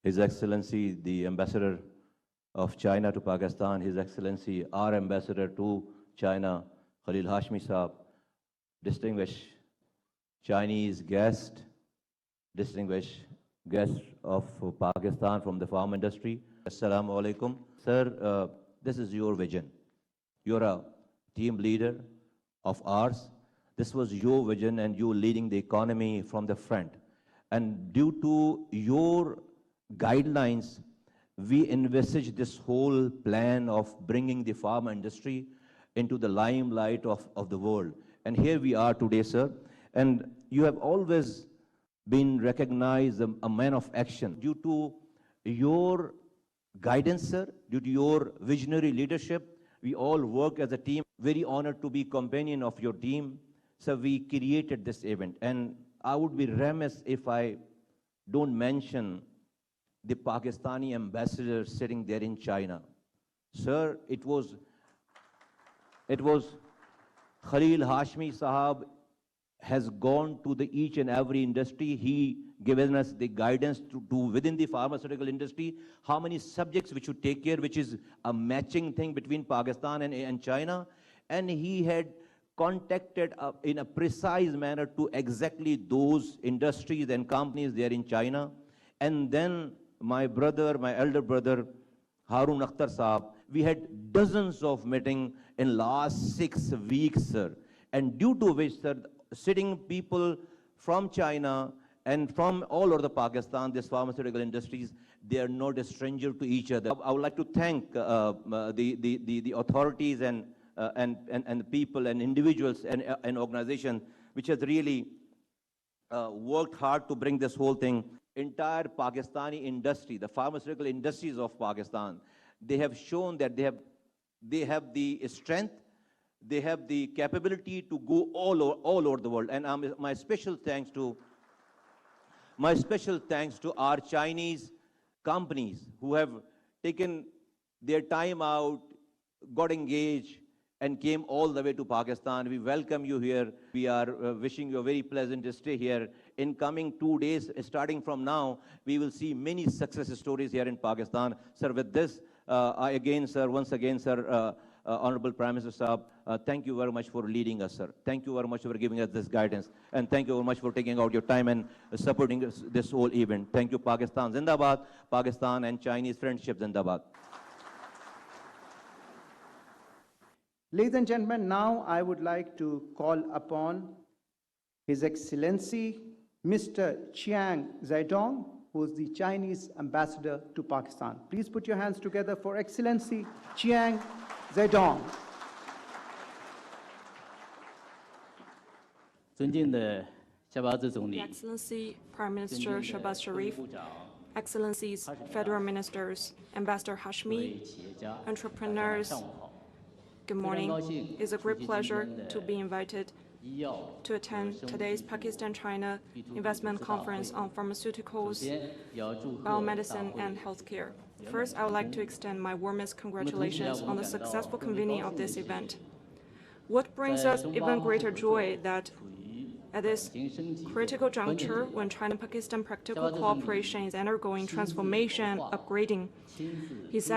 His Excellency, the Ambassador of China to Pakistan, His Excellency, our Ambassador to China, Khalil Hashmi Saab, distinguished Chinese guest, distinguished guest of Pakistan from the farm industry. Assalamu alaikum. Sir, this is your vision. You're a team leader of ours. This was your vision and you leading the economy from the front. And due to your guidelines, we envisaged this whole plan of bringing the pharma industry into the limelight of the world. And here we are today, sir. And you have always been recognized a man of action. Due to your guidance, sir, due to your visionary leadership, we all work as a team. Very honored to be companion of your team. So we created this event. And I would be remiss if I don't mention the Pakistani ambassador sitting there in China. Sir, it was Khalil Hashmi Sahab has gone to the each and every industry. He given us the guidance to do within the pharmaceutical industry, how many subjects we should take care, which is a matching thing between Pakistan and China. And he had contacted in a precise manner to exactly those industries and companies there in China. And then my brother, my elder brother, Harun Akhtar Saab, we had dozens of meetings in last 6 weeks, sir. And due to which, sir, sitting people from China and from all over the Pakistan, these pharmaceutical industries, they are not a stranger to each other. I would like to thank the authorities and the people and individuals and organizations which has really worked hard to bring this whole thing. Entire Pakistani industry, the pharmaceutical industries of Pakistan, they have shown that they have the strength, they have the capability to go all over the world. And my special thanks to our Chinese companies who have taken their time out, got engaged, and came all the way to Pakistan. We welcome you here. We are wishing you a very pleasant stay here. In coming 2 days, starting from now, we will see many success stories here in Pakistan. Sir, with this, once again, sir, Honorable Prime Minister Saab, thank you very much for leading us, sir. Thank you very much for giving us this guidance. And thank you very much for taking out your time and supporting this whole event. Thank you, Pakistan Zindabad, Pakistan and Chinese friendship Zindabad. Ladies and gentlemen, now I would like to call upon His Excellency Mr. Chiang Zedong, who is the Chinese ambassador to Pakistan. Please put your hands together for Excellency Chiang Zedong. Excellency Prime Minister Shehbaz Sharif, Excellencies Federal Ministers, Ambassador Hashmi, entrepreneurs, good morning. It's a great pleasure to be invited to attend today's Pakistan-China Investment Conference on Pharmaceuticals, Biomedicine and Healthcare. First, I would like to extend my warmest congratulations on the successful convening of this event. What brings us even greater joy that at this critical juncture, when China-Pakistan practical cooperation is undergoing transformation, upgrading, His